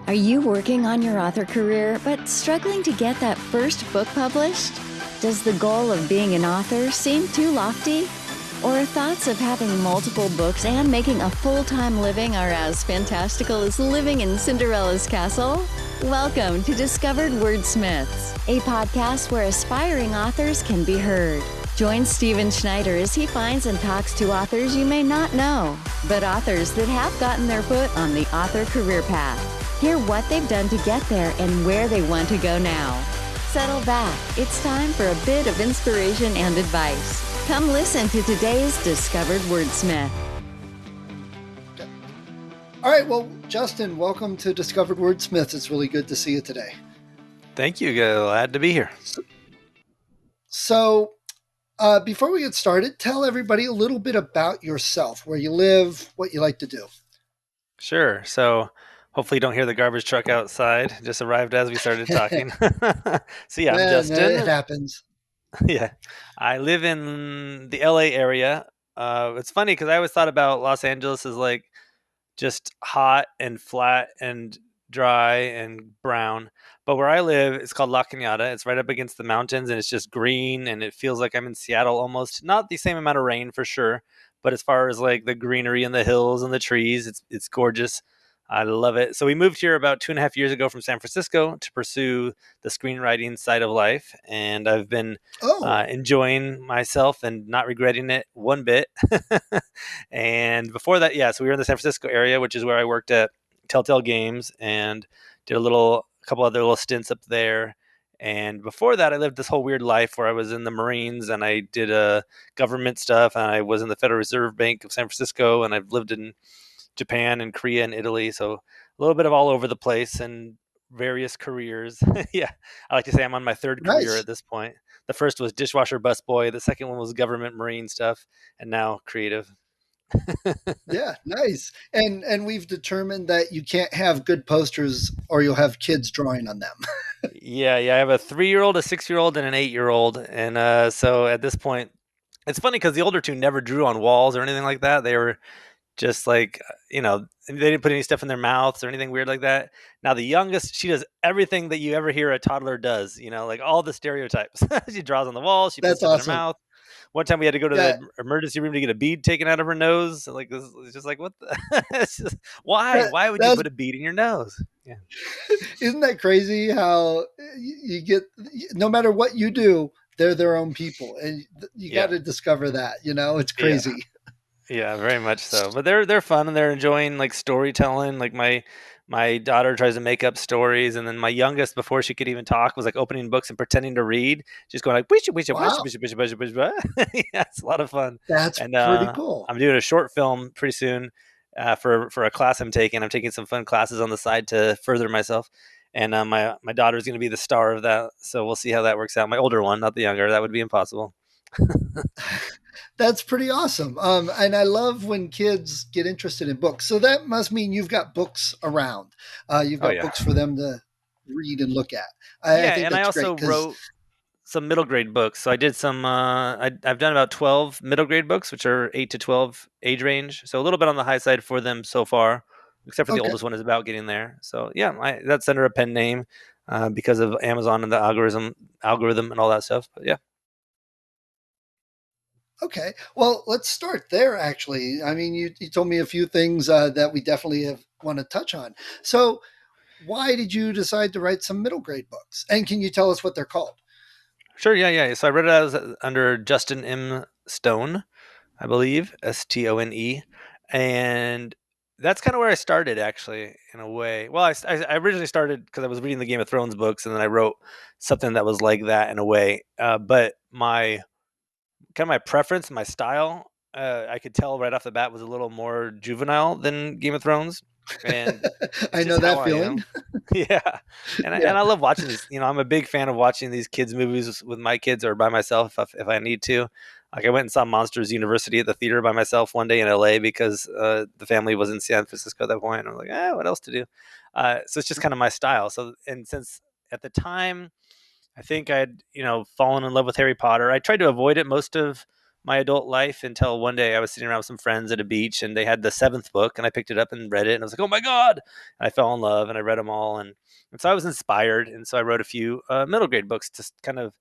Are you working on your author career but struggling to get that first book published? Does the goal of being an author seem too lofty? Or thoughts of having multiple books and making a full-time living are as fantastical as living in Cinderella's castle? Welcome to Discovered Wordsmiths, a podcast where aspiring authors can be heard. Join Stephen Schneider as he finds and talks to authors you may not know, but authors that have gotten their foot on the author career path. Hear what they've done to get there and where they want to go now. Settle back. It's time for a bit of inspiration and advice. Come listen to today's Discovered Wordsmith. All right. Well, Justin, welcome to Discovered Wordsmith. It's really good to see you today. Thank you. Glad to be here. So before we get started, tell everybody a little bit about yourself, where you live, what you like to do. Sure. So hopefully you don't hear the garbage truck outside. Just arrived as we started talking. So yeah, I'm Justin. No, it happens. Yeah. I live in the LA area. It's funny because I always thought about Los Angeles as like just hot and flat and dry and brown. But where I live, it's called La Cañada. It's right up against the mountains and it's just green and it feels like I'm in Seattle almost. Not the same amount of rain for sure, but as far as like the greenery and the hills and the trees, it's gorgeous. I love it. So we moved here about 2.5 years ago from San Francisco to pursue the screenwriting side of life. And I've been enjoying myself and not regretting it one bit. And before that, so we were in the San Francisco area, which is where I worked at Telltale Games and did a couple other little stints up there. And before that, I lived this whole weird life where I was in the Marines and I did government stuff. And I was in the Federal Reserve Bank of San Francisco. And I've lived in Japan and Korea and Italy. So a little bit of all over the place and various careers. Yeah. I like to say I'm on my third career at this point. The first was dishwasher busboy. The second one was government Marine stuff. And now creative. Yeah, nice. And we've determined that you can't have good posters or you'll have kids drawing on them. Yeah. I have a 3-year-old, a 6-year-old, and an 8-year-old. And so at this point, it's funny because the older two never drew on walls or anything like that. They were just like, they didn't put any stuff in their mouths or anything weird like that. Now the youngest, she does everything that you ever hear a toddler does, like all the stereotypes. She draws on the wall. She puts stuff in her mouth. One time we had to go to the emergency room to get a bead taken out of her nose. Like this is just like, what the why would you put a bead in your nose? Yeah. Isn't that crazy how you get, no matter what you do, they're their own people and you got to discover that, it's crazy. Yeah, very much so. But they're fun and they're enjoying like storytelling. Like my daughter tries to make up stories, and then my youngest, before she could even talk, was like opening books and pretending to read, just going like wish. Yeah, it's a lot of fun. That's pretty cool. I'm doing a short film pretty soon for a class I'm taking. I'm taking some fun classes on the side to further myself. And my daughter's going to be the star of that. So we'll see how that works out. My older one, not the younger. That would be impossible. That's pretty awesome. And I love when kids get interested in books. So that must mean you've got books around. You've got books for them to read and look at. I think and I also wrote some middle grade books. So I did some, I've done about 12 middle grade books, which are 8 to 12 age range. So a little bit on the high side for them so far, except for the oldest one is about getting there. So that's under a pen name because of Amazon and the algorithm and all that stuff. But yeah. Okay. Well, let's start there, actually. I mean, you told me a few things that we definitely want to touch on. So why did you decide to write some middle grade books? And can you tell us what they're called? Sure. Yeah. So I read it as under Justin M Stone, I believe, Stone. And that's kind of where I started, actually, in a way. Well, I originally started because I was reading the Game of Thrones books, and then I wrote something that was like that in a way. But my preference, my style, I could tell right off the bat was a little more juvenile than Game of Thrones. And I know that feeling. Yeah. And I love watching these, I'm a big fan of watching these kids movies with my kids or by myself if I need to. Like I went and saw Monsters University at the theater by myself one day in LA because the family was in San Francisco at that point. And I was like, what else to do? So it's just kind of my style. So, and since at the time, I think I'd, fallen in love with Harry Potter. I tried to avoid it most of my adult life until one day I was sitting around with some friends at a beach and they had the seventh book and I picked it up and read it and I was like, oh my God. And I fell in love and I read them all. And so I was inspired. And so I wrote a few middle grade books to kind of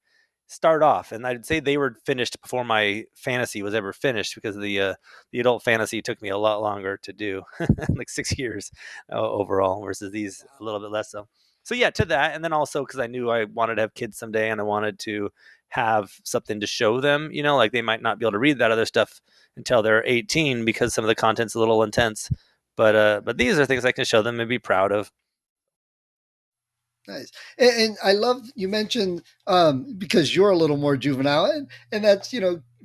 start off. And I'd say they were finished before my fantasy was ever finished because the adult fantasy took me a lot longer to do, like 6 years overall, versus these a little bit less so. So yeah, to that, and then also because I knew I wanted to have kids someday, and I wanted to have something to show them. Like they might not be able to read that other stuff until they're 18 because some of the content's a little intense. But these are things I can show them and be proud of. Nice. And I love you mentioned because you're a little more juvenile, and that's,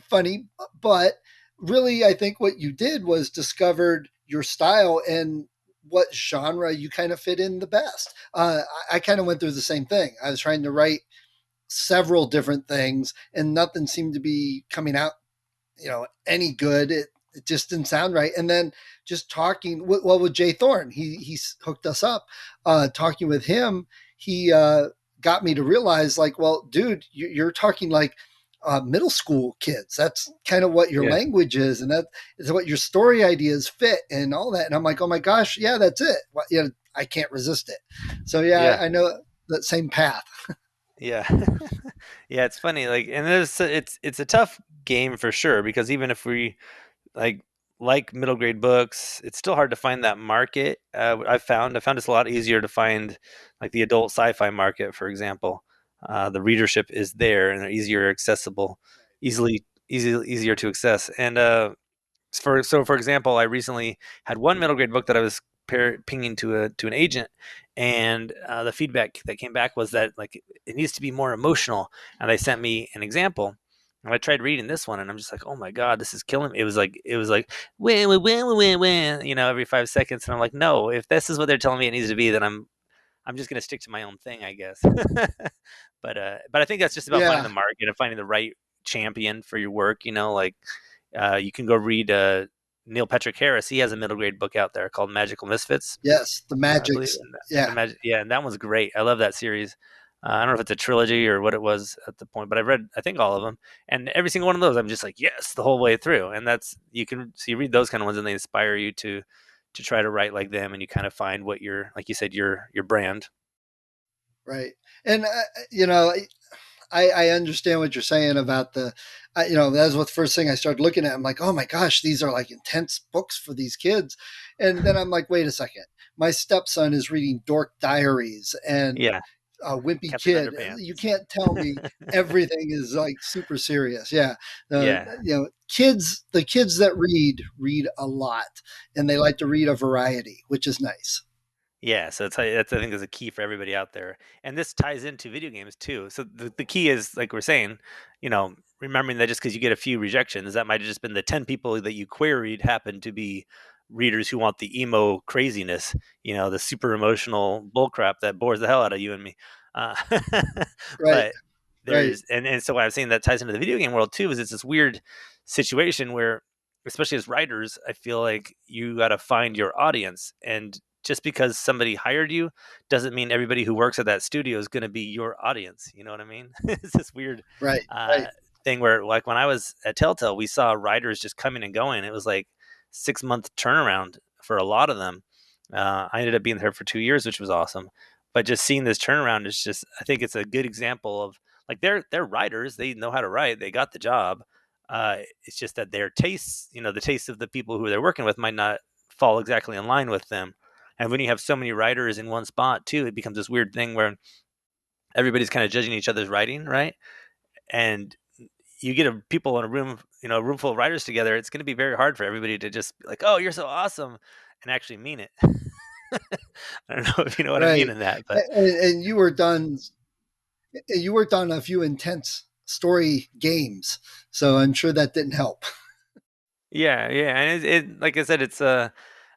funny. But really, I think what you did was discovered your style and what genre you kind of fit in the best. I kind of went through the same thing. I was trying to write several different things, and nothing seemed to be coming out, any good. It just didn't sound right. And then just talking, with Jay Thorne, he's hooked us up. Talking with him, he got me to realize, like, well, dude, you're talking like middle school kids. That's kind of what your Yeah, language is, and that is what your story ideas fit, and all that. And I'm like, oh my gosh, yeah, that's it. I can't resist it. So yeah, yeah, I know that same path. yeah. Yeah, it's funny. Like, and it's a tough game for sure because even if we like middle grade books, it's still hard to find that market. I found it's a lot easier to find like the adult sci-fi market, for example. The readership is there and they're easier accessible, easier to access. And for example, I recently had one middle grade book that I was pinging to an agent, and the feedback that came back was that like it needs to be more emotional, and they sent me an example. And I tried reading this one, and I'm just like, oh my God, this is killing me. It was like win win win win win, every 5 seconds, and I'm like, no, if this is what they're telling me it needs to be, then I'm just gonna stick to my own thing, I guess. But I think that's just about finding Yeah. the market and finding the right champion for your work. Like you can go read Neil Patrick Harris. He has a middle grade book out there called Magical Misfits, Yes. The I believe. magics. Yeah. Yeah, and that one's great. I love that series. I don't know if it's a trilogy or what it was at the point, but I've read I think all of them, and every single one of those I'm just like yes the whole way through. And that's you read those kind of ones and they inspire you to try to write like them, and you kind of find what your like you said your brand. Right. And, I understand what you're saying about that was the first thing I started looking at. I'm like, oh my gosh, these are like intense books for these kids. And then I'm like, wait a second. My stepson is reading Dork Diaries and Yeah, Wimpy Captain Kid. Underpants. You can't tell me everything is like super serious. Yeah. Yeah, The kids that read a lot, and they like to read a variety, which is nice. yeah, so that's I think is a key for everybody out there, and this ties into video games too. So the key is like we're saying, remembering that just because you get a few rejections, that might have just been the 10 people that you queried happen to be readers who want the emo craziness, the super emotional bullcrap that bores the hell out of you and me. Uh, Right. but Right. and so what I'm saying that ties into the video game world too is it's this weird situation where, especially as writers, I feel like you got to find your audience, and just because somebody hired you doesn't mean everybody who works at that studio is going to be your audience. You know what I mean? It's this weird Right. uh, Right. thing where, like, when I was at Telltale, we saw writers just coming and going. It was like 6 month turnaround for a lot of them. I ended up being there for 2 years, which was awesome. But just seeing this turnaround is just, I think it's a good example of like they're writers. They know how to write. They got the job. It's just that their tastes, the tastes of the people who they're working with might not fall exactly in line with them. And when you have so many writers in one spot too, it becomes this weird thing where everybody's kind of judging each other's writing, right? And you get people in a room, a room full of writers together. It's going to be very hard for everybody to just be like, "Oh, you're so awesome," and actually mean it. I don't know if you know what I mean Right. in that, but And you worked on a few intense story games, so I'm sure that didn't help. yeah, yeah, and like I said,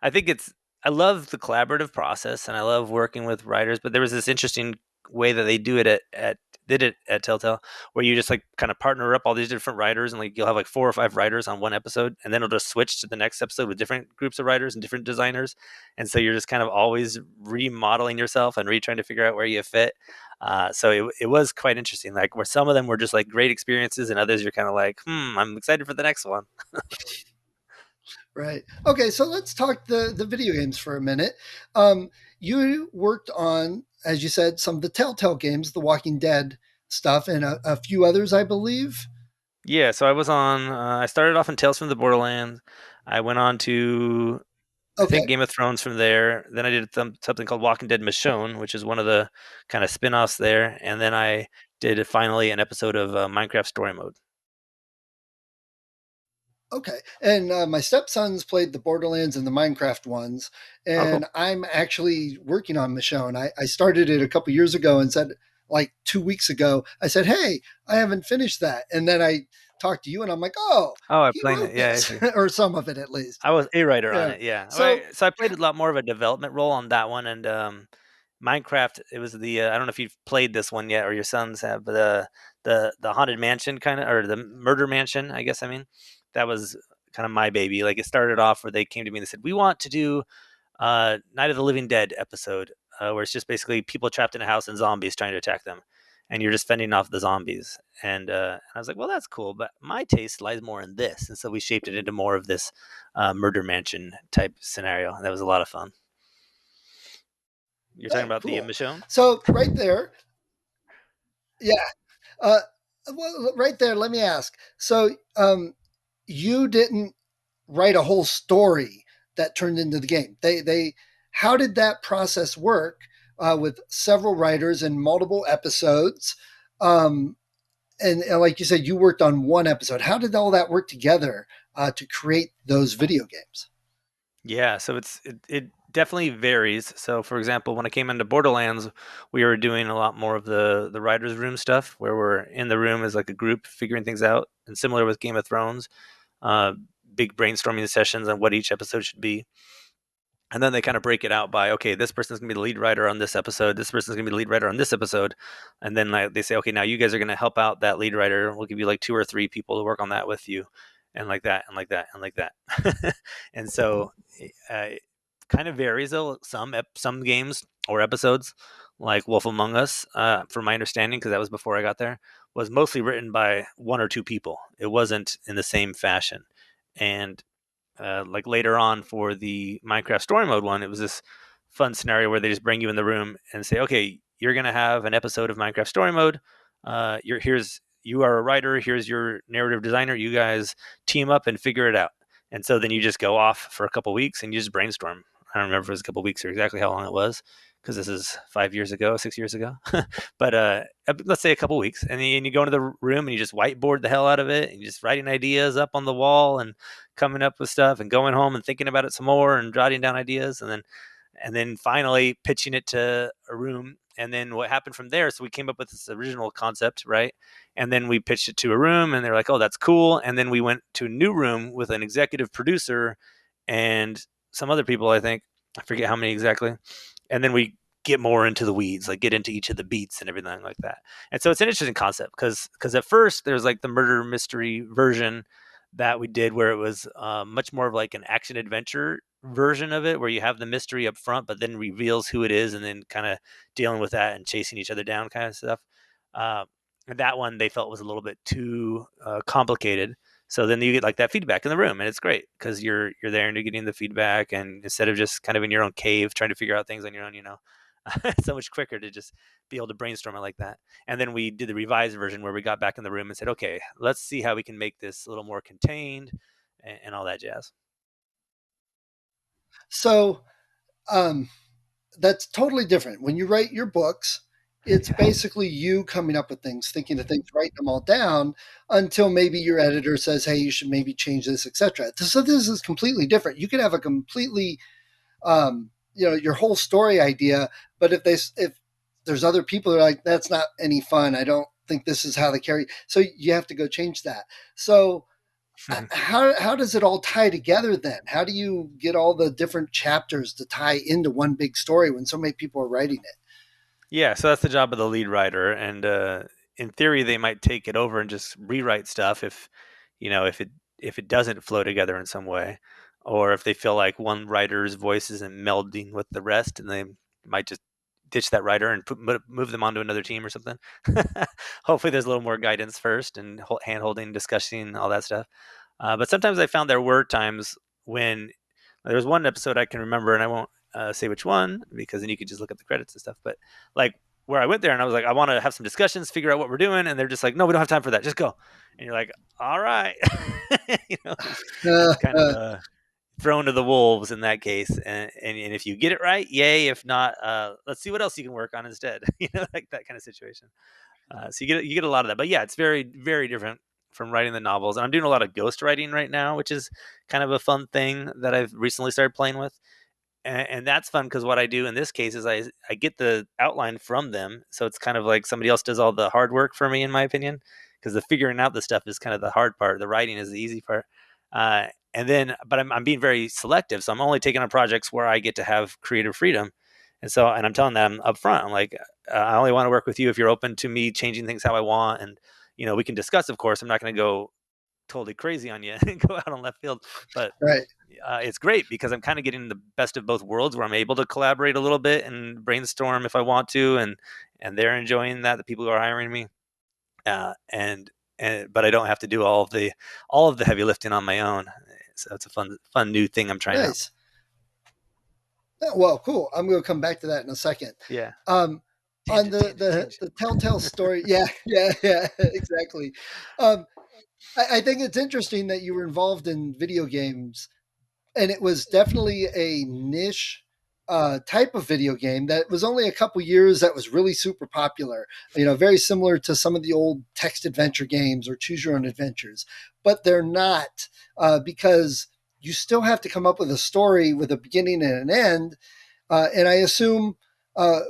I think I love the collaborative process, and I love working with writers. But there was this interesting way that they do it at did it at Telltale, where you just like kind of partner up all these different writers, and like you'll have like 4 or 5 writers on one episode, and then it'll just switch to the next episode with different groups of writers and different designers, and so you're just kind of always remodeling yourself and trying to figure out where you fit. So it was quite interesting, like where some of them were just like great experiences, and others you're kind of like, I'm excited for the next one. Right. Okay, so let's talk the video games for a minute. You worked on, as you said, some of the Telltale games, the Walking Dead stuff, and a few others, I believe. Yeah, so I was on. I started off in Tales from the Borderlands. I went on to, I think, Okay. Game of Thrones from there. Then I did something called Walking Dead Michonne, which is one of the kind of spin-offs there. And then I did finally an episode of Minecraft Story Mode. Okay. And my stepsons played the Borderlands and the Minecraft ones. Oh, cool. And I'm actually working on Michonne. I started it a couple years ago and said, like 2 weeks ago, I said, hey, I haven't finished that. And then I talked to you and I'm like, oh, Oh, I'm he playing it. wrote Yeah, I this, see. or some of it at least. I was a writer on Yeah. it. Yeah. So, So I played a lot more of a development role on that one, and Minecraft. It was the I don't know if you've played this one yet or your sons have, but the haunted mansion kind of, or the murder mansion, I guess. I mean, that was kind of my baby. Like it started off where they came to me and they said we want to do Night of the Living Dead episode, where it's just basically people trapped in a house and zombies trying to attack them, and you're just fending off the zombies. And I was like, well, that's cool, but my taste lies more in this, and so we shaped it into more of this murder mansion type scenario, and that was a lot of fun. You're talking oh, about the cool. Michonne? So right there, yeah. Uh, well, right there, let me ask. So you didn't write a whole story that turned into the game. How did that process work with several writers and multiple episodes? And like you said, you worked on one episode. How did all that work together to create those video games? Yeah, so it definitely varies. So, for example, when I came into Borderlands, we were doing a lot more of the writers' room stuff, where we're in the room as like a group figuring things out, and similar with Game of Thrones, uh, big brainstorming sessions on what each episode should be. And then they kind of break it out by, okay, this person's gonna be the lead writer on this episode, this person's gonna be the lead writer on this episode, and then like they say, okay, now you guys are gonna help out that lead writer. We'll give you like 2 or 3 people to work on that with you, and like that, and like that, and like that. And so, kind of varies though. Some games or episodes, like Wolf Among Us, from my understanding, because that was before I got there, was mostly written by 1 or 2 people. It wasn't in the same fashion, and like later on for the Minecraft Story Mode one, it was this fun scenario where they just bring you in the room and say, okay, you're gonna have an episode of Minecraft Story Mode. You are a writer. Here's your narrative designer. You guys team up and figure it out. And so then you just go off for a couple weeks and you just brainstorm. I don't remember if it was a couple weeks or exactly how long it was, because this is 5 years ago, 6 years ago. But let's say a couple weeks, and then you go into the room and you just whiteboard the hell out of it, and you're just writing ideas up on the wall and coming up with stuff, and going home and thinking about it some more and jotting down ideas, and then finally pitching it to a room. And then what happened from there? So we came up with this original concept, right? And then we pitched it to a room, and they're like, "Oh, that's cool." And then we went to a new room with an executive producer and some other people. I think I forget how many exactly. And then we get more into the weeds, like get into each of the beats and everything like that. And so it's an interesting concept because at first there's like the murder mystery version that we did, where it was much more of like an action adventure version of it, where you have the mystery up front, but then reveals who it is, and then kind of dealing with that and chasing each other down, kind of stuff. Uh, and that one they felt was a little bit too complicated. So then you get like that feedback in the room, and it's great because you're there and you're getting the feedback, and instead of just kind of in your own cave trying to figure out things on your own, it's so much quicker to just be able to brainstorm it like that. And then we did the revised version where we got back in the room and said, okay, let's see how we can make this a little more contained, and all that jazz. So um, that's totally different. When you write your books, it's Yeah. basically you coming up with things, thinking of things, writing them all down until maybe your editor says, "Hey, you should maybe change this, etc." So this is completely different. You could have a completely, your whole story idea, but if there's other people that are like, "That's not any fun. I don't think this is how they carry." So you have to go change that. So how does it all tie together then? How do you get all the different chapters to tie into one big story when so many people are writing it? Yeah, so that's the job of the lead writer, and in theory they might take it over and just rewrite stuff if if it doesn't flow together in some way, or if they feel like one writer's voice isn't melding with the rest, and they might just ditch that writer and move them onto another team or something. Hopefully there's a little more guidance first and hand holding, discussing, all that stuff. But sometimes I found there were times when there was one episode I can remember, and I won't say which one because then you could just look at the credits and stuff. But like where I went there and I was like, I want to have some discussions, figure out what we're doing, and they're just like, no, we don't have time for that. Just go. And you're like, all right, it's kind of thrown to the wolves in that case. And if you get it right, yay. If not, let's see what else you can work on instead. Like that kind of situation. So you get a lot of that. But yeah, it's very, very different from writing the novels. And I'm doing a lot of ghost writing right now, which is kind of a fun thing that I've recently started playing with. And that's fun because what I do in this case is I get the outline from them. So it's kind of like somebody else does all the hard work for me, in my opinion, because the figuring out the stuff is kind of the hard part. The writing is the easy part. But I'm being very selective. So I'm only taking on projects where I get to have creative freedom. And I'm telling them up front, I'm like, I only want to work with you if you're open to me changing things how I want. And, we can discuss, of course. I'm not going to go totally crazy on you and go out on left field. But right. It's great because I'm kind of getting the best of both worlds where I'm able to collaborate a little bit and brainstorm if I want to. And they're enjoying that, the people who are hiring me. But I don't have to do all of the heavy lifting on my own. So it's a fun new thing I'm trying out. Yeah, well, cool. I'm going to come back to that in a second. Yeah. On the Telltale story. Yeah, exactly. I think it's interesting that you were involved in video games, and it was definitely a niche type of video game that was only a couple years that was really super popular. Very similar to some of the old text adventure games or choose your own adventures, but they're not because you still have to come up with a story with a beginning and an end. And I assume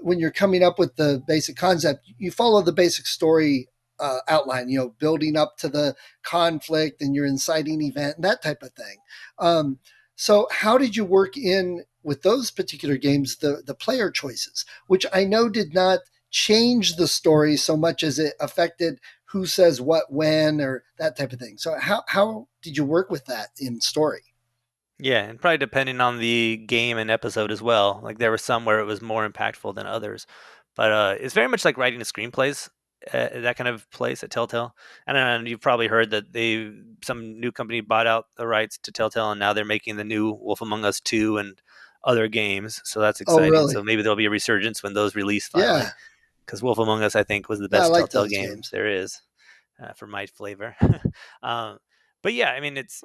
when you're coming up with the basic concept, you follow the basic story outline, building up to the conflict and your inciting event and that type of thing. So how did you work in with those particular games, the player choices, which I know did not change the story so much as it affected who says what, when, or that type of thing. So how did you work with that in story? Yeah, and probably depending on the game and episode as well. Like there were some where it was more impactful than others, but it's very much like writing a screenplays, that kind of place at Telltale. And you've probably heard that some new company bought out the rights to Telltale, and now they're making the new Wolf Among Us 2 and other games. So that's exciting. Oh, really? So maybe there'll be a resurgence when those release finally. Yeah. Because Wolf Among Us, I think, was the best Telltale game games there is for my flavor. But yeah, I mean, it's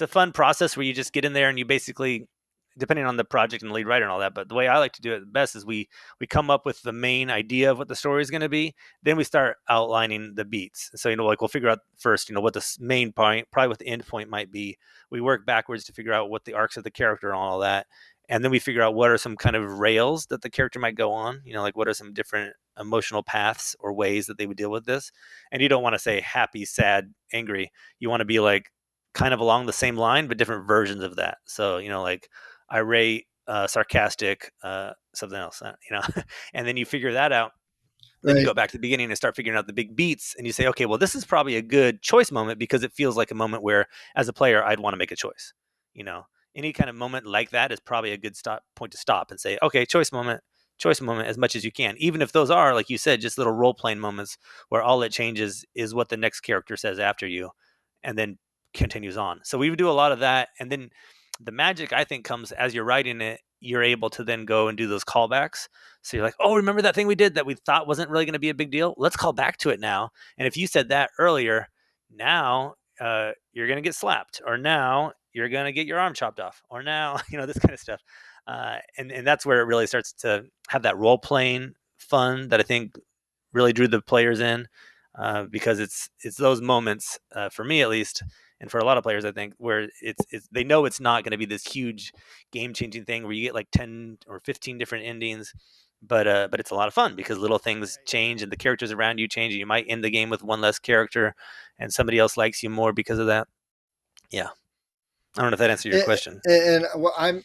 a fun process where you just get in there and you basically, depending on the project and the lead writer and all that. But the way I like to do it the best is we come up with the main idea of what the story is going to be. Then we start outlining the beats. So like we'll figure out first, what the main point, probably what the end point might be. We work backwards to figure out what the arcs of the character and all that. And then we figure out what are some kind of rails that the character might go on, like what are some different emotional paths or ways that they would deal with this. And you don't want to say happy, sad, angry. You want to be like kind of along the same line, but different versions of that. So, like irate, sarcastic, something else, and then you figure that out. Then you go back to the beginning and start figuring out the big beats, and you say, okay, well, this is probably a good choice moment because it feels like a moment where, as a player, I'd want to make a choice. Any kind of moment like that is probably a good point to stop and say, okay, choice moment as much as you can. Even if those are, like you said, just little role-playing moments where all it changes is what the next character says after you and then continues on. So we would do a lot of that. And then the magic, I think, comes as you're writing it, you're able to then go and do those callbacks. So you're like, oh, remember that thing we did that we thought wasn't really going to be a big deal? Let's call back to it now. And if you said that earlier, now you're going to get slapped, or now you're going to get your arm chopped off, or now, this kind of stuff. And that's where it really starts to have that role playing fun that I think really drew the players in, because it's those moments, for me at least, and for a lot of players, I think, where it's they know it's not going to be this huge game changing thing where you get like 10 or 15 different endings. But it's a lot of fun because little things change and the characters around you change. And you might end the game with one less character, and somebody else likes you more because of that. Yeah, I don't know if that answered your question. And well, I'm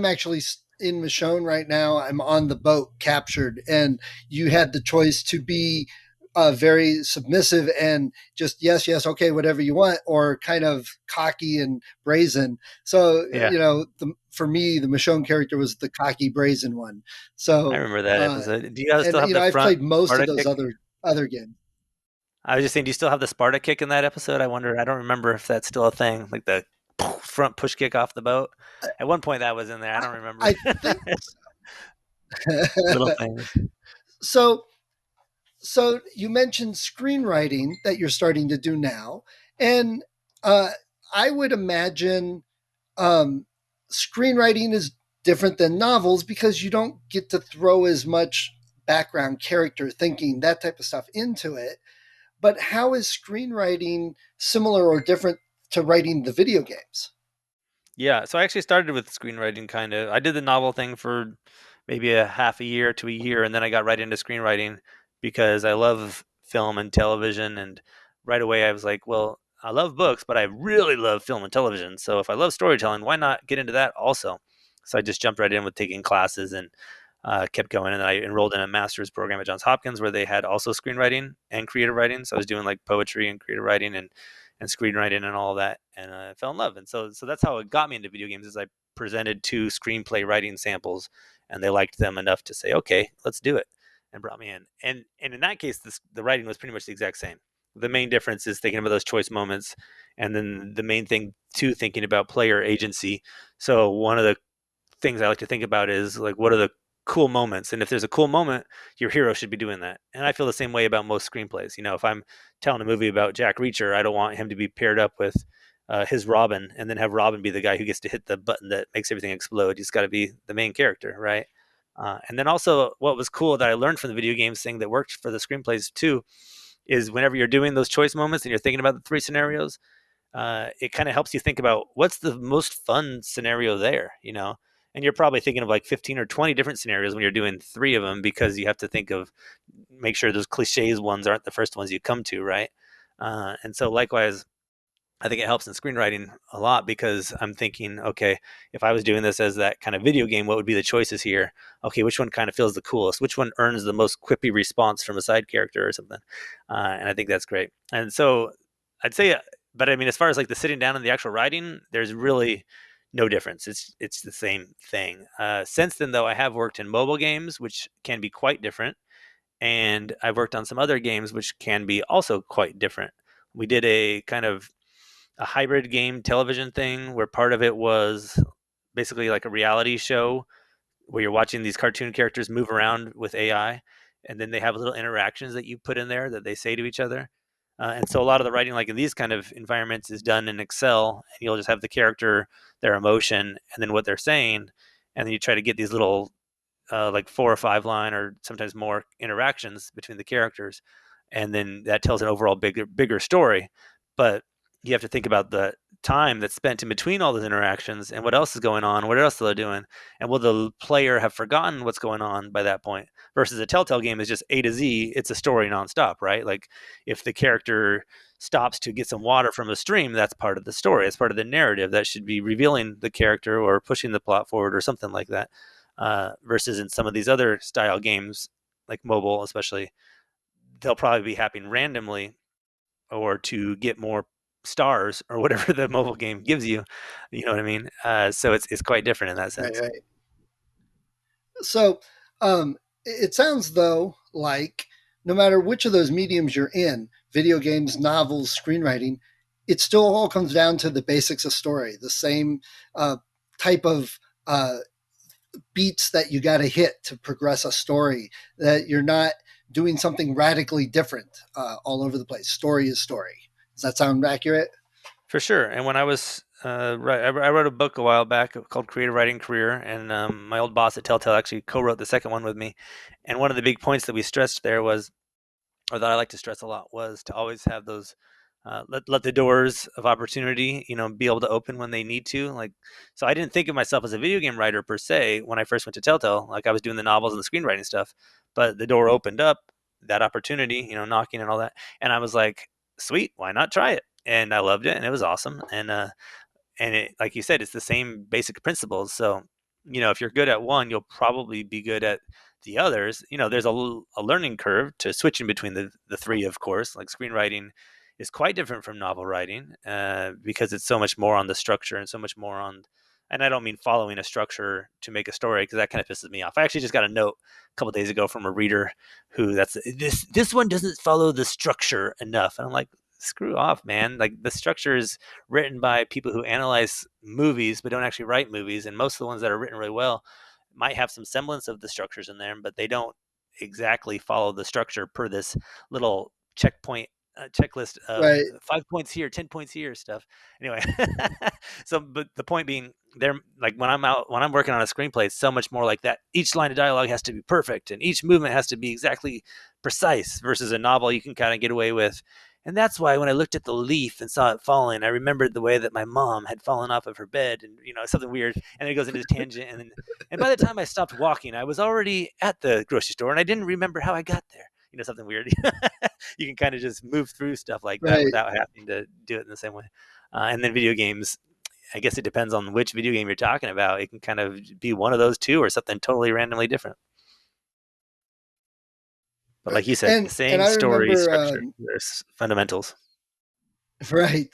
actually in Michonne right now. I'm on the boat captured, and you had the choice to be very submissive and just yes, yes, okay, whatever you want, or kind of cocky and brazen. So Yeah, for me, the Michonne character was the cocky, brazen one. I So remember that episode. Do you and still have the I've front played most of Sparta those kick? other games. I was just saying, do you still have the Sparta kick in that episode? I wonder. I don't remember if that's still a thing, like the front push kick off the boat. At one point, that was in there. I don't remember. I think Little things. so. So you mentioned screenwriting that you're starting to do now, and uh, I would imagine um, screenwriting is different than novels because you don't get to throw as much background character thinking, that type of stuff into it. But how is screenwriting similar or different to writing the video games? Yeah, so I actually started with screenwriting kind of. I did the novel thing for maybe a half a year to a year, and then I got right into screenwriting because I love film and television. And right away, I was like, well, I love books, but I really love film and television. So if I love storytelling, why not get into that also? So I just jumped right in with taking classes and kept going. And then I enrolled in a master's program at Johns Hopkins where they had also screenwriting and creative writing. So I was doing like poetry and creative writing and screenwriting and all that, and I fell in love. And so that's how it got me into video games. Is I presented 2 screenplay writing samples, and they liked them enough to say, "Okay, let's do it," and brought me in. And in that case, the writing was pretty much the exact same. The main difference is thinking about those choice moments, and then the main thing too, thinking about player agency. So one of the things I like to think about is like, what are the cool moments? And if there's a cool moment, your hero should be doing that. And I feel the same way about most screenplays. If I'm telling a movie about Jack Reacher, I don't want him to be paired up with his Robin and then have Robin be the guy who gets to hit the button that makes everything explode. He's got to be the main character, right? And then also, what was cool that I learned from the video games thing that worked for the screenplays too is whenever you're doing those choice moments and you're thinking about the 3 scenarios, it kind of helps you think about what's the most fun scenario there. And you're probably thinking of like 15 or 20 different scenarios when you're doing 3 of them because you have to make sure those cliches ones aren't the first ones you come to, right? And so likewise, I think it helps in screenwriting a lot because I'm thinking, okay, if I was doing this as that kind of video game, what would be the choices here? Okay, which one kind of feels the coolest? Which one earns the most quippy response from a side character or something? And I think that's great. And so I'd say, but I mean, as far as like the sitting down and the actual writing, there's really no difference. It's the same thing. Since then, though, I have worked in mobile games, which can be quite different, and I've worked on some other games which can be also quite different. We did a kind of a hybrid game television thing where part of it was basically like a reality show where you're watching these cartoon characters move around with AI, and then they have little interactions that you put in there that they say to each other. And so a lot of the writing, like in these kind of environments, is done in Excel, and you'll just have the character, their emotion, and then what they're saying, and then you try to get these little like 4 or 5 line or sometimes more interactions between the characters, and then that tells an overall bigger story. But you have to think about the time that's spent in between all those interactions and what else is going on, what else they're doing, and will the player have forgotten what's going on by that point? Versus a Telltale game is just A to Z, it's a story nonstop, right? Like if the character stops to get some water from a stream, that's part of the story. It's part of the narrative that should be revealing the character or pushing the plot forward or something like that. Versus in some of these other style games, like mobile especially, they'll probably be happening randomly or to get more stars or whatever the mobile game gives you. You know what I mean? So it's quite different in that Right, sense. right. So it sounds though like no matter which of those mediums you're in, video games, novels, screenwriting, it still all comes down to the basics of story, the same type of beats that you got to hit to progress a story, that you're not doing something radically different all over the place. Story is story. Does that sound accurate? For sure. And when I was I wrote a book a while back called Creative Writing Career, and my old boss at Telltale actually co-wrote the second one with me. And one of the big points that we stressed there was, or that I like to stress a lot, was to always have those let the doors of opportunity, be able to open when they need to. Like, so I didn't think of myself as a video game writer per se when I first went to Telltale. Like I was doing the novels and the screenwriting stuff, but the door opened up, that opportunity, knocking and all that, and I was like, sweet, why not try it? And I loved it, and it was awesome. And it, like you said, it's the same basic principles. So if you're good at one, you'll probably be good at the others. There's a learning curve to switching between the three, of course. Like screenwriting is quite different from novel writing because it's so much more on the structure and so much more on. And I don't mean following a structure to make a story because that kind of pisses me off. I actually just got a note a couple of days ago from a reader who this one doesn't follow the structure enough, and I'm like, screw off, man. Like the structure is written by people who analyze movies but don't actually write movies, and most of the ones that are written really well might have some semblance of the structures in there, but they don't exactly follow the structure per this little checkpoint checklist of Right. 5 points here, 10 points here stuff. Anyway, so but the point being, they're like when I'm working on a screenplay, it's so much more like that. Each line of dialogue has to be perfect, and each movement has to be exactly precise. Versus a novel, you can kind of get away with. And that's why when I looked at the leaf and saw it falling, I remembered the way that my mom had fallen off of her bed, and something weird. And then it goes into this tangent, and by the time I stopped walking, I was already at the grocery store, and I didn't remember how I got there. Something weird. You can kind of just move through stuff like that Right. without having to do it in the same way. And then video games, I guess it depends on which video game you're talking about. It can kind of be one of those two or something totally randomly different. But like you said, And same I story remember, structure. There's fundamentals. right.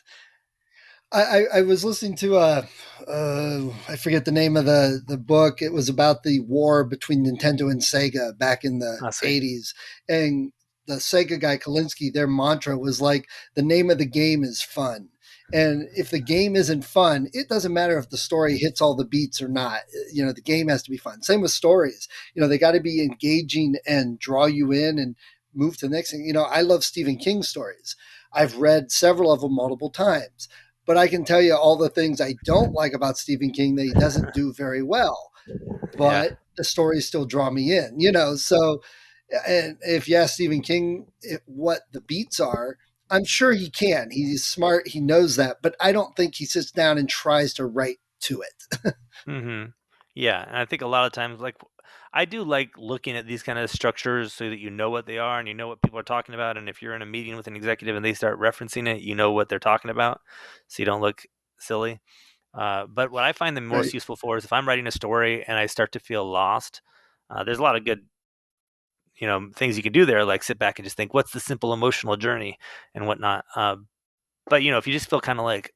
I was listening to I forget the name of the book. It was about the war between Nintendo and Sega back in the I see. 80s. And the Sega guy Kalinsky, their mantra was like, the name of the game is fun. And if the game isn't fun, it doesn't matter if the story hits all the beats or not. The game has to be fun. Same with stories. They got to be engaging and draw you in and move to the next thing. I love Stephen King stories. I've read several of them multiple times, but I can tell you all the things I don't like about Stephen King that he doesn't do very well. Yeah. But the stories still draw me in. So, and if you ask Stephen King what the beats are, I'm sure he can. He's smart. He knows that. But I don't think he sits down and tries to write to it. Mm-hmm. Yeah, and I think a lot of times, like, I do like looking at these kind of structures so that you know what they are and you know what people are talking about. And if you're in a meeting with an executive and they start referencing it, you know what they're talking about, so you don't look silly. But what I find them most Right. useful for is if I'm writing a story and I start to feel lost. There's a lot of good, things you can do there, like sit back and just think, what's the simple emotional journey and whatnot. But if you just feel kind of like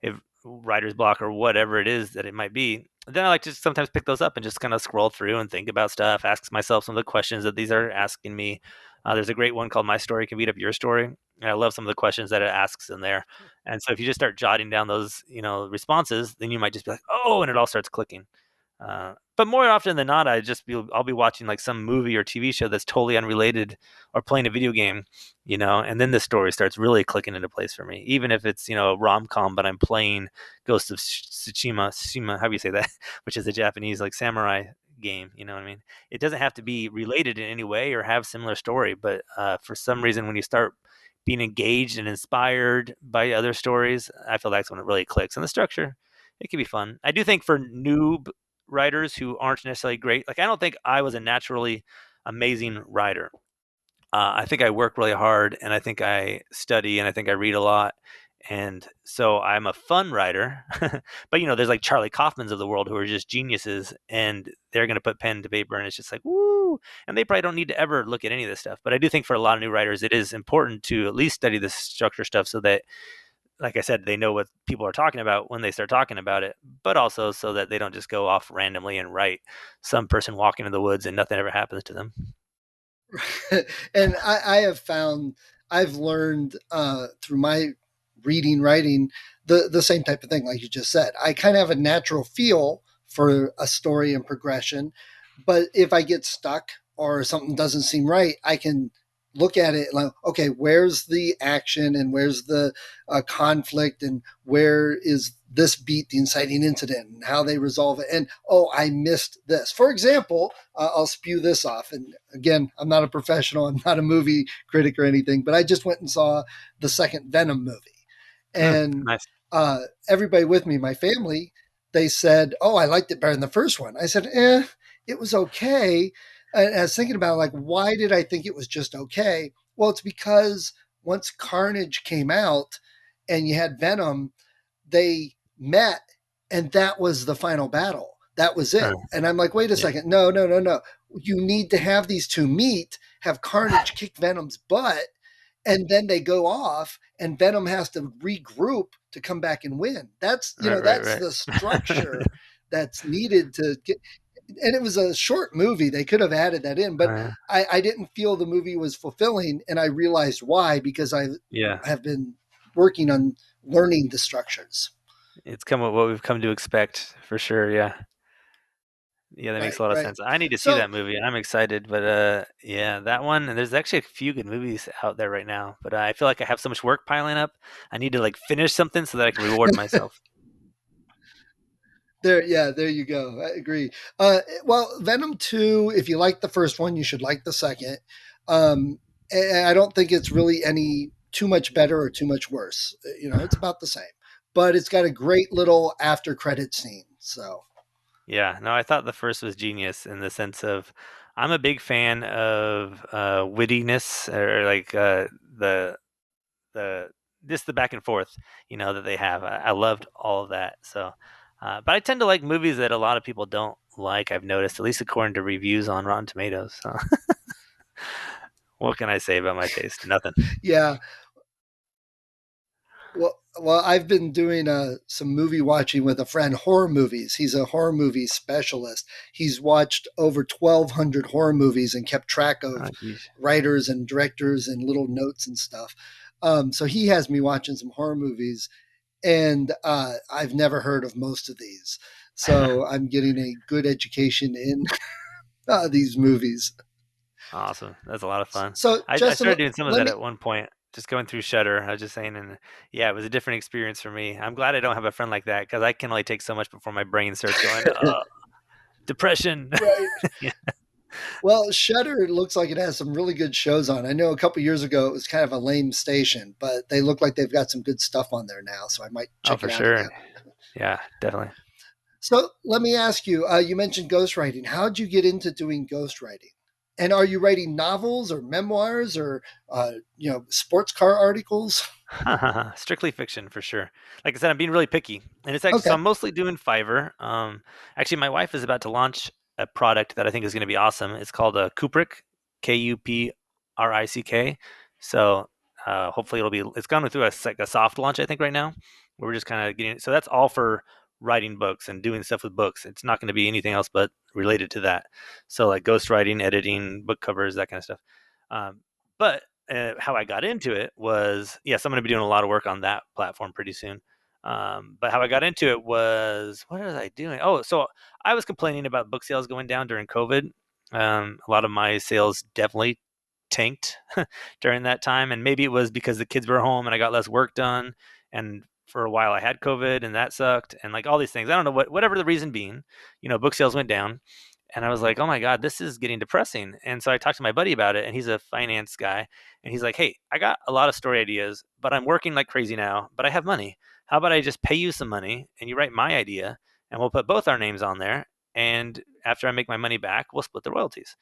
if writer's block or whatever it is that it might be, then I like to sometimes pick those up and just kind of scroll through and think about stuff, ask myself some of the questions that these are asking me. There's a great one called My Story Can Beat Up Your Story, and I love some of the questions that it asks in there. And so if you just start jotting down those responses, then you might just be like, oh, and it all starts clicking. But more often than not, I'll be watching like some movie or TV show that's totally unrelated, or playing a video game, and then the story starts really clicking into place for me. Even if it's a rom com, but I'm playing Ghost of Tsushima, how do you say that? Which is a Japanese like samurai game. You know what I mean? It doesn't have to be related in any way or have similar story, but for some reason, when you start being engaged and inspired by other stories, I feel that's when it really clicks. And the structure, it can be fun. I do think for noob writers who aren't necessarily great, like I don't think I was a naturally amazing writer. I think I work really hard, and I think I study, and I think I read a lot, and so I'm a fun writer. But there's like Charlie Kaufmans of the world who are just geniuses, and they're going to put pen to paper, and it's just like woo. And they probably don't need to ever look at any of this stuff. But I do think for a lot of new writers, it is important to at least study the structure stuff so that, like I said, they know what people are talking about when they start talking about it, but also so that they don't just go off randomly and write some person walking in the woods and nothing ever happens to them. And I have found, I've learned through my reading, writing, the same type of thing, like you just said. I kind of have a natural feel for a story and progression, but if I get stuck or something doesn't seem right, I can look at it like, okay, where's the action and where's the conflict and where is this beat the inciting incident and how they resolve it. And oh, I missed this. For example, I'll spew this off. And again, I'm not a professional. I'm not a movie critic or anything, but I just went and saw the second Venom movie. And Nice. everybody with me, my family, they said, oh, I liked it better than the first one. I said, it was okay. And I was thinking about like, why did I think it was just okay? Well, it's because once Carnage came out and you had Venom, they met, and that was the final battle. That was it. And I'm like, wait a Yeah. second. No, no, no, no. You need to have these two meet, have Carnage kick Venom's butt, and then they go off, and Venom has to regroup to come back and win. That's, that's Right. the structure that's needed to get. And it was a short movie. They could have added that in, but Uh, I didn't feel the movie was fulfilling. And I realized why, because I yeah. have been working on learning the structures. It's come what we've come to expect for sure. Yeah. Yeah, that makes Right, a lot of right. sense. I need to see So that movie, and I'm excited. But yeah, that one. And there's actually a few good movies out there right now. But I feel like I have so much work piling up. I need to like finish something so that I can reward myself. there, yeah, there you go. I agree. Well, Venom 2, if you like the first one, you should like the second. And I don't think it's really any too much better or too much worse. It's about the same, but it's got a great little after credit scene. So Yeah, no, I thought the first was genius in the sense of I'm a big fan of wittiness or like the just the back and forth, that they have. I loved all of that. So, but I tend to like movies that a lot of people don't like. I've noticed, at least according to reviews on Rotten Tomatoes. So, what can I say about my taste? Nothing. yeah, well, I've been doing some movie watching with a friend, horror movies. He's a horror movie specialist. He's watched over 1,200 horror movies and kept track Oh, of geez. writers and directors and little notes and stuff. So he has me watching some horror movies, and I've never heard of most of these. So I'm getting a good education in these movies. Awesome. That's a lot of fun. So I Justin, started doing some of let that me. at one point, just going through Shutter. I was just saying, and yeah, it was a different experience for me. I'm glad I don't have a friend like that because I can only take so much before my brain starts going, depression. Right. Yeah. Well, Shutter looks like it has some really good shows on. I know a couple years ago it was kind of a lame station, but they look like they've got some good stuff on there now, so I might Oh, check for it out sure. again. Yeah, definitely. So let me ask you: you mentioned ghostwriting. How'd you get into doing ghostwriting? And are you writing novels or memoirs or sports car articles? Strictly fiction for sure. Like I said, I'm being really picky, and it's actually so Okay. I'm mostly doing Fiverr. Actually, my wife is about to launch a product that I think is going to be awesome. It's called a Kubrick, Kuprick. So hopefully it's gone through like a soft launch I think right now. We're just kind of getting so that's all for writing books and doing stuff with books. It's not going to be anything else but related to that. So like ghostwriting, editing, book covers, that kind of stuff. But how I got into it was yes, I'm going to be doing a lot of work on that platform pretty soon. But how I got into it was what was I doing? Oh, so I was complaining about book sales going down during COVID. A lot of my sales definitely tanked during that time, and maybe it was because the kids were home and I got less work done. And for a while, I had COVID, and that sucked, and like all these things. I don't know whatever the reason being, book sales went down, and I was like, oh my God, this is getting depressing. And so I talked to my buddy about it, and he's a finance guy. And he's like, hey, I got a lot of story ideas, but I'm working like crazy now, but I have money. How about I just pay you some money and you write my idea and we'll put both our names on there. And after I make my money back, we'll split the royalties.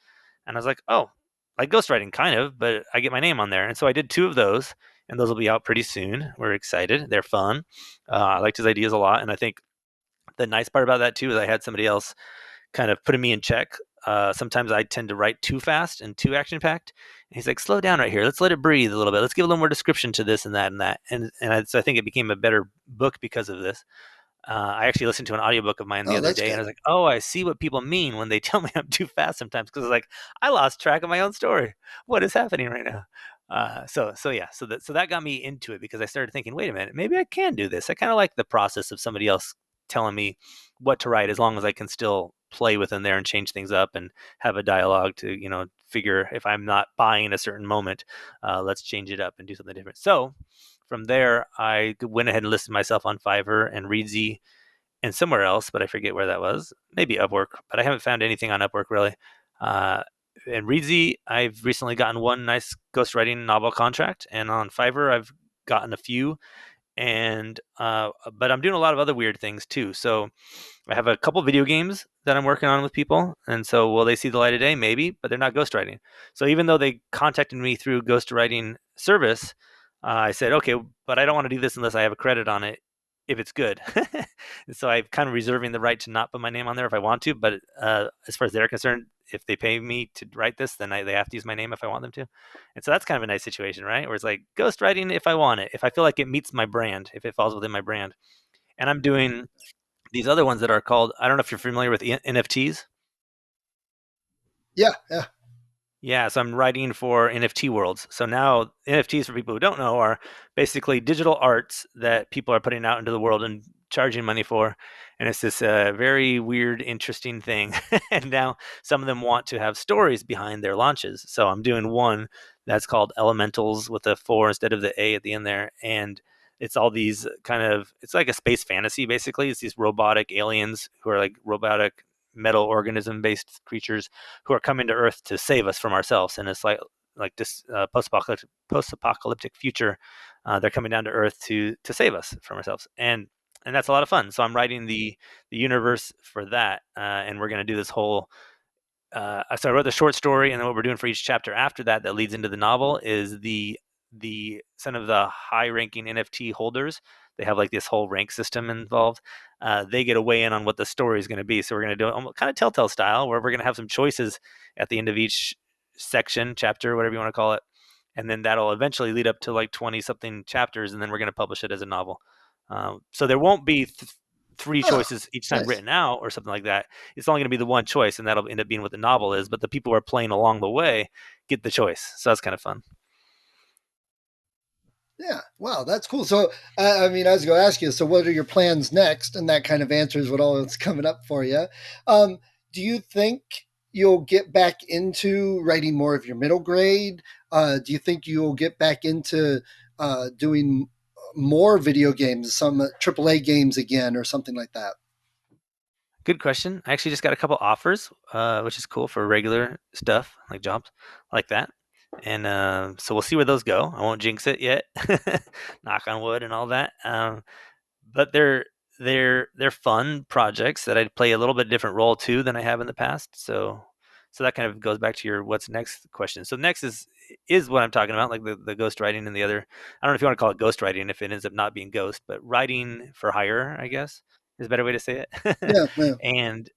And I was like, oh, like ghostwriting, kind of, but I get my name on there. And so I did two of those, and those will be out pretty soon. We're excited. They're fun. I liked his ideas a lot. And I think the nice part about that too is I had somebody else kind of putting me in check. Sometimes I tend to write too fast and too action packed. And he's like, slow down right here. Let's let it breathe a little bit. Let's give a little more description to this and that and that. So I think it became a better book because of this. I actually listened to an audiobook of mine the Oh, other that's day, and I good. was like, oh, I see what people mean when they tell me I'm too fast sometimes. Because like, I lost track of my own story. What is happening right now? So yeah, so that got me into it because I started thinking, wait a minute, maybe I can do this. I kind of like the process of somebody else telling me what to write, as long as I can still play within there and change things up and have a dialogue to figure if I'm not buying a certain moment, let's change it up and do something different. So from there, I went ahead and listed myself on Fiverr and Reedsy and somewhere else, but I forget where that was. Maybe Upwork, but I haven't found anything on Upwork really. Uh, and Reedsy, I've recently gotten one nice ghostwriting novel contract, and on Fiverr, I've gotten a few. And but I'm doing a lot of other weird things too. So I have a couple video games that I'm working on with people, and so will they see the light of day? Maybe, but they're not ghostwriting. So even though they contacted me through ghostwriting service, I said, okay, but I don't want to do this unless I have a credit on it. if it's good. And so I'm kind of reserving the right to not put my name on there if I want to. But as far as they're concerned, if they pay me to write this, then they have to use my name if I want them to. And so that's kind of a nice situation, right? Where it's like ghostwriting if I want it, if I feel like it meets my brand, if it falls within my brand. And I'm doing these other ones that are called, I don't know if you're familiar with NFTs. Yeah, yeah. Yeah, so I'm writing for NFT worlds. So now NFTs, for people who don't know, are basically digital arts that people are putting out into the world and charging money for. And it's this very weird, interesting thing. And now some of them want to have stories behind their launches. So I'm doing one that's called Elementals with a 4 instead of the A at the end there. And it's all these it's like a space fantasy, basically. It's these robotic aliens who are like robotic metal organism based creatures who are coming to Earth to save us from ourselves. And it's like this post-apocalyptic future. They're coming down to Earth to save us from ourselves, and that's a lot of fun. So I'm writing the universe for that, and we're going to do this whole. So I wrote the short story, and then what we're doing for each chapter after that that leads into the novel is the some of the high-ranking NFT holders. They have like this whole rank system involved. They get a weigh in on what the story is going to be. So we're going to do it kind of Telltale style, where we're going to have some choices at the end of each section, chapter, whatever you want to call it, and then that'll eventually lead up to like 20 something chapters, and then we're going to publish it as a novel. So there won't be three Oh, choices each time nice. written out or something like that. It's only going to be the one choice, and that'll end up being what the novel is. But the people who are playing along the way get the choice, so that's kind of fun. Yeah. Wow, that's cool. So, I mean, I was going to ask you, so what are your plans next? And that kind of answers what all is coming up for you. Do you think you'll get back into writing more of your middle grade? Do you think you'll get back into doing more video games, some AAA games again, or something like that? Good question. I actually just got a couple offers, which is cool for regular stuff like jobs like that. And so we'll see where those go. I won't jinx it yet. Knock on wood and all that. But they're fun projects that I play a little bit different role too than I have in the past. So that kind of goes back to your what's next question. So next is what I'm talking about, like the ghost writing and the other. I don't know if you want to call it ghost writing if it ends up not being ghost, but writing for hire, I guess, is a better way to say it. Yeah, yeah. and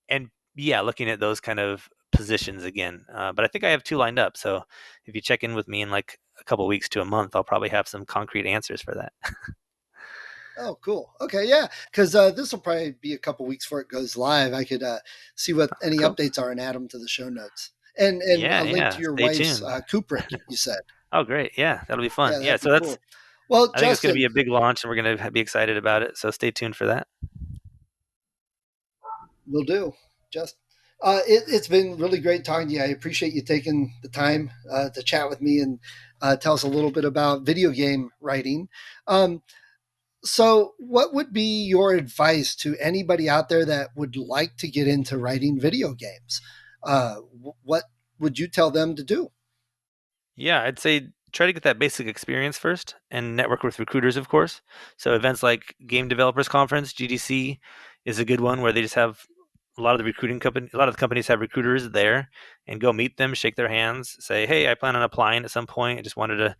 and yeah, looking at those kind of positions again. But I think I have two lined up. So if you check in with me in like a couple weeks to a month, I'll probably have some concrete answers for that. Oh, cool. Okay, yeah, because this will probably be a couple weeks before it goes live. I could see what any Cool. updates are and add them to the show notes, and Yeah, a link to yeah. your Stay wife's tuned. Kubrick. You said, Oh, great. Yeah, that'll be yeah, fun. Yeah, that'd be so that's cool. Well, I think it's going to be Justin, a big launch, and we're going to be excited about it. So stay tuned for that. will do. Just it's been really great talking to you. I appreciate you taking the time to chat with me and tell us a little bit about video game writing. Um, so, what would be your advice to anybody out there that would like to get into writing video games? What would you tell them to do? Yeah, I'd say try to get that basic experience first and network with recruiters, of course. So events like Game Developers Conference, GDC, is a good one where they just have a lot of the companies have recruiters there, and go meet them, shake their hands, say, "Hey, I plan on applying at some point. I just wanted to,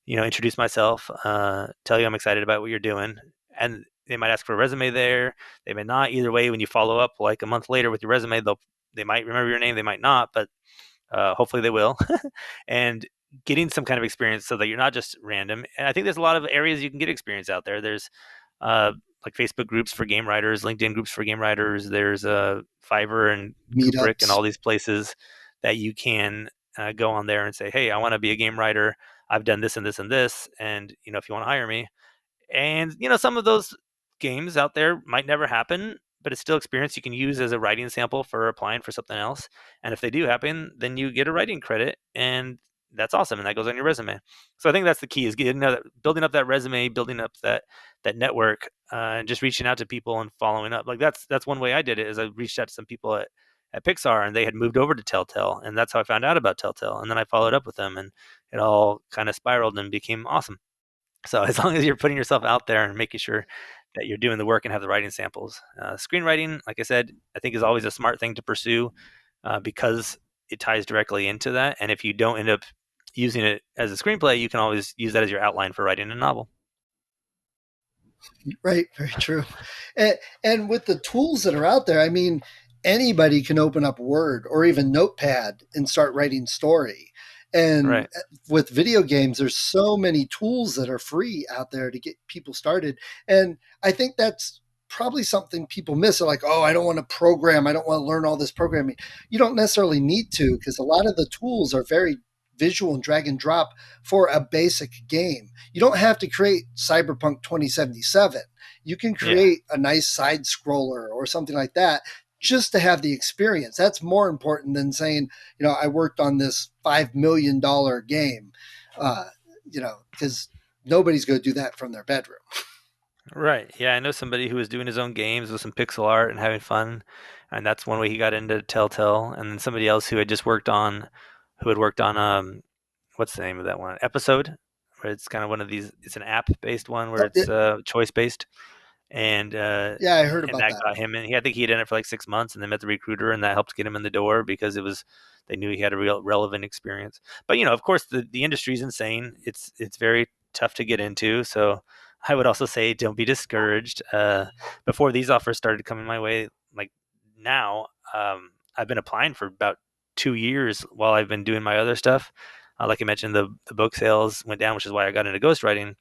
introduce myself, tell you I'm excited about what you're doing." And they might ask for a resume there. They may not. Either way, when you follow up like a month later with your resume, they might remember your name, they might not, but hopefully they will. And getting some kind of experience so that you're not just random. And I think there's a lot of areas you can get experience out there. There's uh, like Facebook groups for game writers, LinkedIn groups for game writers. There's Fiverr and Kubrick and Meetups. all these places that you can go on there and say, "Hey, I want to be a game writer. I've done this and this and this, and if you want to hire me." And some of those games out there might never happen, but it's still experience you can use as a writing sample for applying for something else. And if they do happen, then you get a writing credit, and that's awesome, and that goes on your resume. So I think that's the key, is building up that resume, building up that network, and just reaching out to people and following up. Like that's one way I did it, is I reached out to some people at Pixar, and they had moved over to Telltale, and that's how I found out about Telltale. And then I followed up with them, and it all kind of spiraled and became awesome. So as long as you're putting yourself out there and making sure that you're doing the work and have the writing samples, screenwriting, like I said, I think is always a smart thing to pursue, because it ties directly into that. And if you don't end up using it as a screenplay, you can always use that as your outline for writing a novel. Right, very true. And with the tools that are out there, I mean, anybody can open up Word or even Notepad and start writing story. And Right. with video games, there's so many tools that are free out there to get people started. And I think that's probably something people miss. They're like, oh, I don't want to program. I don't want to learn all this programming. You don't necessarily need to, because a lot of the tools are very visual and drag and drop for a basic game. You don't have to create Cyberpunk 2077. You can Yeah. create a nice side scroller or something like that just to have the experience. That's more important than saying, I worked on this $5 million game, because nobody's going to do that from their bedroom. Right. Yeah, I know somebody who was doing his own games with some pixel art and having fun, and that's one way he got into Telltale. And then somebody else who had worked on what's the name of that one? Episode, where it's kind of one of these. It's an app based one where Oh, it's choice based, and yeah, I heard and about that that. got him in. I think he had done it for like 6 months, and then met the recruiter, and that helped get him in the door because they knew he had a real relevant experience. But of course, the industry is insane. It's very tough to get into. So I would also say don't be discouraged. Before these offers started coming my way, like now, I've been applying for about 2 years while I've been doing my other stuff. Like I mentioned, the book sales went down, which is why I got into ghostwriting.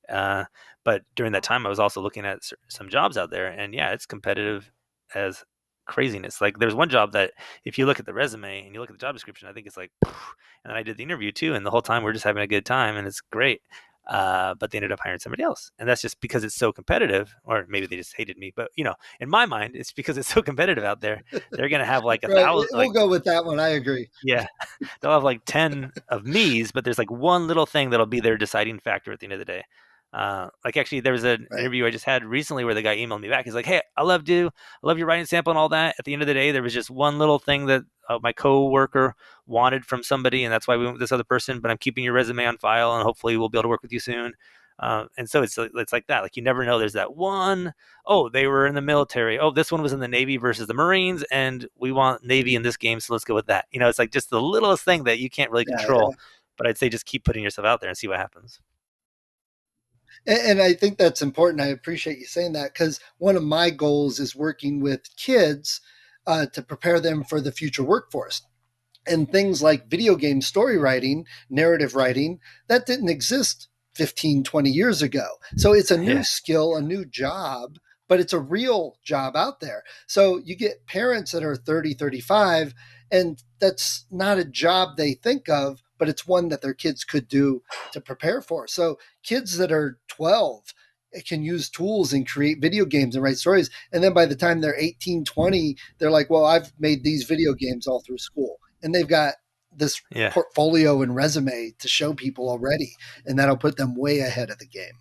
Uh, but during that time, I was also looking at some jobs out there, and yeah, it's competitive as craziness. Like there's one job that if you look at the resume and you look at the job description, I think it's like, and then I did the interview too, and the whole time we're just having a good time, and it's great. But they ended up hiring somebody else, and that's just because it's so competitive, or maybe they just hated me. But in my mind, it's because it's so competitive out there. They're gonna have like a Right. thousand, We'll like go with that one. I agree. yeah, they'll have like 10 of me's, but there's like one little thing that'll be their deciding factor at the end of the day. Like actually, there was an Right. interview I just had recently where the guy emailed me back. He's like, "Hey, I loved you. I love your writing sample and all that. At the end of the day, there was just one little thing that my coworker wanted from somebody, and that's why we went with this other person. But I'm keeping your resume on file, and hopefully we'll be able to work with you soon." And so it's like that. Like you never know. There's that one. Oh, they were in the military. Oh, this one was in the Navy versus the Marines, and we want Navy in this game, so let's go with that. It's like just the littlest thing that you can't really Yeah. control. But I'd say just keep putting yourself out there and see what happens. And I think that's important. I appreciate you saying that, because one of my goals is working with kids to prepare them for the future workforce. And things like video game story writing, narrative writing, that didn't exist 15, 20 years ago. So it's a new Yeah, skill, a new job, but it's a real job out there. So you get parents that are 30, 35, and that's not a job they think of, but it's one that their kids could do to prepare for. So kids that are 12 can use tools and create video games and write stories. And then by the time they're 18, 20, they're like, well, I've made these video games all through school. And they've got this yeah. portfolio and resume to show people already, and that'll put them way ahead of the game.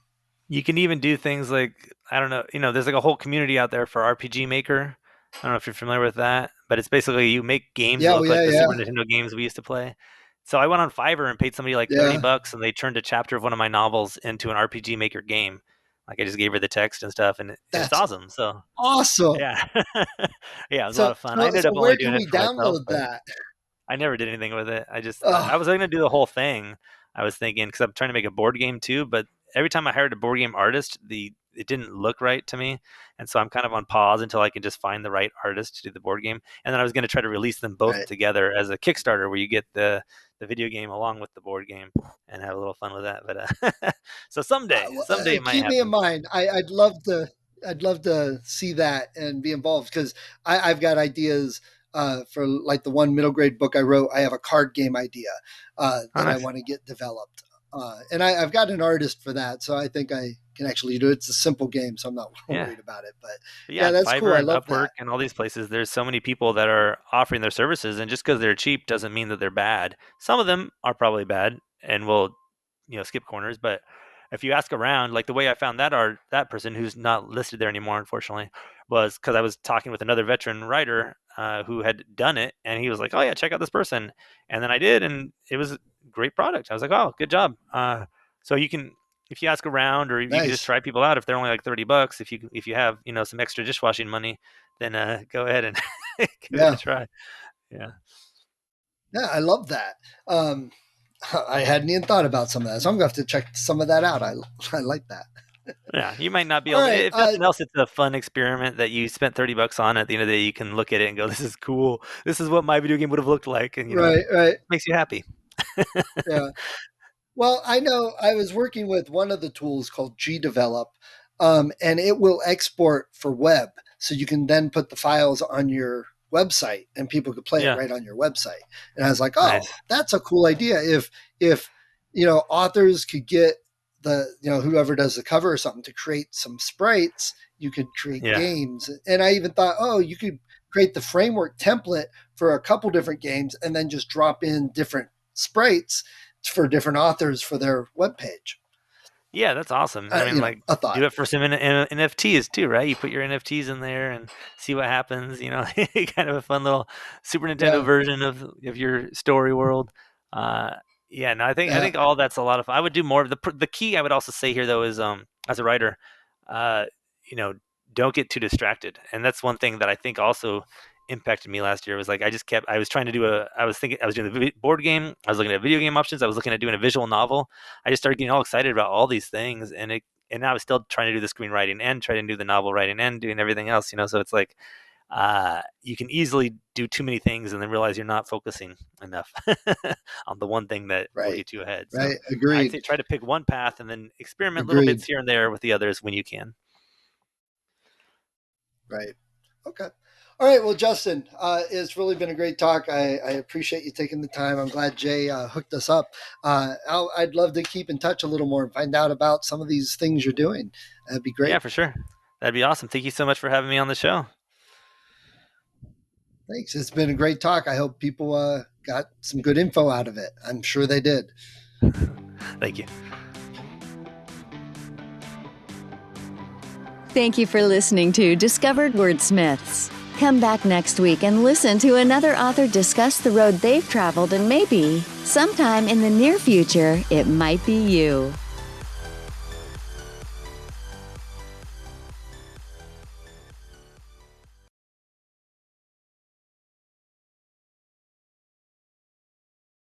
You can even do things like I don't know. There's like a whole community out there for RPG Maker. I don't know if you're familiar with that, but it's basically you make games that Yeah, look yeah, like the yeah, Super Nintendo games we used to play. So I went on Fiverr and paid somebody like yeah. $30, and they turned a chapter of one of my novels into an RPG Maker game. Like I just gave her the text and stuff, and it's That's awesome. So awesome. yeah, yeah, it was a lot So, of fun. I so, ended so up only where doing can it we for myself, download but that? I never did anything with it. I just Oh, I was going to do the whole thing. I was thinking because I'm trying to make a board game too, but every time I hired a board game artist, the it didn't look right to me, and so I'm kind of on pause until I can just find the right artist to do the board game. And then I was going to try to release them both right. together as a Kickstarter, where you get the video game along with the board game and have a little fun with that. But so someday it might Keep me in happen. mind. I'd love to. I'd love to see that and be involved, because I've got ideas for like the one middle grade book I wrote. I have a card game idea Oh, that I nice. want to get developed, and I've got an artist for that, so I think I can actually do it. It's a simple game, so I'm not Yeah. worried about it. But But yeah, yeah, on that's cool. Fiverr I and love Upwork that. and all these places, there's so many people that are offering their services, and just because they're cheap doesn't mean that they're bad. Some of them are probably bad and will, skip corners. But if you ask around, like the way I found that person who's not listed there anymore, unfortunately, was because I was talking with another veteran writer who had done it, and he was like, "Oh yeah, check out this person," and then I did, and it was a great product. I was like, "Oh, good job." So you can if you ask around or you can just Nice. try people out if they're only like $30 if you have some extra dishwashing money, then go ahead and give it a Yeah, try. Yeah. yeah, I love that. I hadn't even thought about some of that, so I'm gonna have to check some of that out. I like that. Yeah, you might not be All able to, right. if nothing else, it's a fun experiment that you spent $30 on. At the end of the day, you can look at it and go, this is cool. This is what my video game would have looked like. And, Right. Right. makes you happy. Yeah. Well, I know I was working with one of the tools called GDevelop, and it will export for web. So you can then put the files on your website and people could play it Yeah. right on your website. And I was like, oh, Nice. that's a cool idea. If authors could get whoever does the cover or something to create some sprites, you could create Yeah. games. And I even thought, oh, you could create the framework template for a couple different games and then just drop in different sprites for different authors for their webpage. Yeah, that's awesome. I mean, A thought. do it for some NFTs too, right? You put your NFTs in there and see what happens. Kind of a fun little Super Nintendo version of your story world. Yeah, no, I think all that's a lot of fun. I would do more of the key. I would also say here though is as a writer, uh, don't get too distracted, and that's one thing that I think also impacted me last year. Was like I was trying to do I was doing the board game, I was looking at video game options, I was looking at doing a visual novel. I just started getting all excited about all these things, and I was still trying to do the screenwriting and trying to do the novel writing and doing everything else. So it's like you can easily do too many things and then realize you're not focusing enough on the one thing that will get you ahead. So right. Agreed. I'd say try to pick one path and then experiment little bits here and there with the others when you can. Right. Okay. All right. Well, Justin, it's really been a great talk. I appreciate you taking the time. I'm glad Jay hooked us up. I'd love to keep in touch a little more and find out about some of these things you're doing. That'd be great. Yeah, for sure. That'd be awesome. Thank you so much for having me on the show. Thanks. It's been a great talk. I hope people got some good info out of it. I'm sure they did. Thank you. Thank you for listening to Discovered Wordsmiths. Come back next week and listen to another author discuss the road they've traveled, and maybe, sometime in the near future, it might be you.